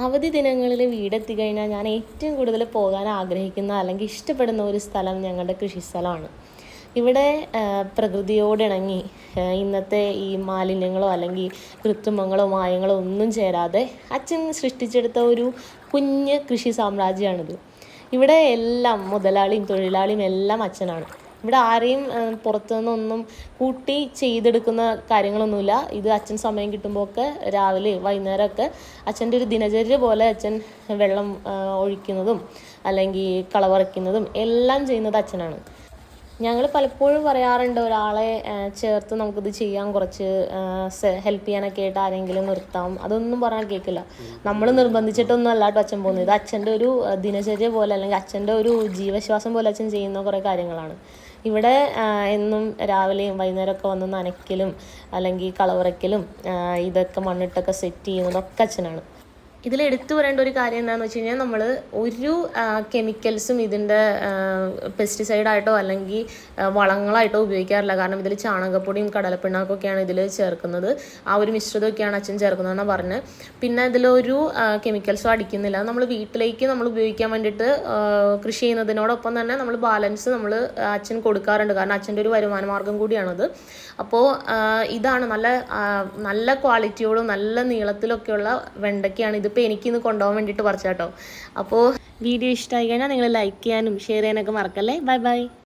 അവധി ദിനങ്ങളിൽ വീടെത്തിക്കഴിഞ്ഞാൽ ഞാൻ ഏറ്റവും കൂടുതൽ പോകാൻ ആഗ്രഹിക്കുന്ന അല്ലെങ്കിൽ ഇഷ്ടപ്പെടുന്ന ഒരു സ്ഥലം ഞങ്ങളുടെ കൃഷിസ്ഥലമാണ്. ഇവിടെ പ്രകൃതിയോടിണങ്ങി ഇന്നത്തെ ഈ മാലിന്യങ്ങളോ അല്ലെങ്കിൽ കൃത്രിമങ്ങളോ മായങ്ങളോ ഒന്നും ചേരാതെ അച്ഛൻ സൃഷ്ടിച്ചെടുത്ത ഒരു കുഞ്ഞ് കൃഷി സാമ്രാജ്യമാണിത്. ഇവിടെ എല്ലാം മുതലാളിയും തൊഴിലാളിയും എല്ലാം അച്ഛനാണ്. ഇവിടെ ആരെയും പുറത്തുനിന്നൊന്നും കൂട്ടി ചെയ്തെടുക്കുന്ന കാര്യങ്ങളൊന്നുമില്ല. ഇത് അച്ഛൻ സമയം കിട്ടുമ്പോഴൊക്കെ രാവിലെ വൈകുന്നേരമൊക്കെ അച്ഛൻ്റെ ഒരു ദിനചര്യ പോലെ അച്ഛൻ വെള്ളം ഒഴിക്കുന്നതും അല്ലെങ്കിൽ കളവറയ്ക്കുന്നതും എല്ലാം ചെയ്യുന്നത് അച്ഛനാണ്. ഞങ്ങൾ പലപ്പോഴും പറയാറുണ്ട്, ഒരാളെ ചേർത്ത് നമുക്കിത് ചെയ്യാൻ കുറച്ച് ഹെൽപ്പ് ചെയ്യാനൊക്കെ ആയിട്ട് ആരെങ്കിലും നിർത്താം, അതൊന്നും പറഞ്ഞാൽ കേൾക്കില്ല. നമ്മൾ നിർബന്ധിച്ചിട്ടൊന്നും അല്ലാട്ടോ അച്ഛൻ പോകുന്നത്. ഇത് അച്ഛൻ്റെ ഒരു ദിനചര്യ പോലെ അല്ലെങ്കിൽ അച്ഛൻ്റെ ഒരു ജീവശ്വാസം പോലെ അച്ഛൻ ചെയ്യുന്ന കുറേ കാര്യങ്ങളാണ്. ഇവിടെ എന്നും രാവിലെയും വൈകുന്നേരമൊക്കെ വന്ന് നനയ്ക്കലും അല്ലെങ്കിൽ കളവറയ്ക്കലും ഇതൊക്കെ മണ്ണിട്ടൊക്കെ സെറ്റ് ചെയ്യുന്നതൊക്കെ അച്ഛനാണ്. ഇതിൽ എടുത്തു പറയേണ്ട ഒരു കാര്യം എന്താണെന്ന് വെച്ച് കഴിഞ്ഞാൽ, നമ്മൾ ഒരു കെമിക്കൽസും ഇതിൻ്റെ പെസ്റ്റിസൈഡായിട്ടോ അല്ലെങ്കിൽ വളങ്ങളായിട്ടോ ഉപയോഗിക്കാറില്ല. കാരണം ഇതിൽ ചാണകപ്പൊടിയും കടലപ്പിണ്ണാക്കൊക്കെയാണ് ഇതിൽ ചേർക്കുന്നത്. ആ ഒരു മിശ്രിതമൊക്കെയാണ് അച്ഛൻ ചേർക്കുന്നതെന്നാണ് പറഞ്ഞത്. പിന്നെ ഇതിലൊരു കെമിക്കൽസും അടിക്കുന്നില്ല. നമ്മൾ വീട്ടിലേക്ക് നമ്മൾ ഉപയോഗിക്കാൻ വേണ്ടിയിട്ട് കൃഷി ചെയ്യുന്നതിനോടൊപ്പം തന്നെ നമ്മൾ ബാലൻസ് നമ്മൾ അച്ഛൻ കൊടുക്കാറുണ്ട്. കാരണം അച്ഛൻ്റെ ഒരു വരുമാന മാർഗം കൂടിയാണത്. അപ്പോൾ ഇതാണ് നല്ല ക്വാളിറ്റിയോടും നല്ല നീളത്തിലൊക്കെയുള്ള വെണ്ടയ്ക്കാണ്. ഇതിപ്പോൾ എനിക്കിന്ന് കൊണ്ടുപോകാൻ വേണ്ടിയിട്ട് പറിച്ചാട്ടോ. അപ്പോൾ വീഡിയോ ഇഷ്ടമായി കഴിഞ്ഞാൽ നിങ്ങൾ ലൈക്ക് ചെയ്യാനും ഷെയർ ചെയ്യാനൊക്കെ മറക്കല്ലേ. Bye bye.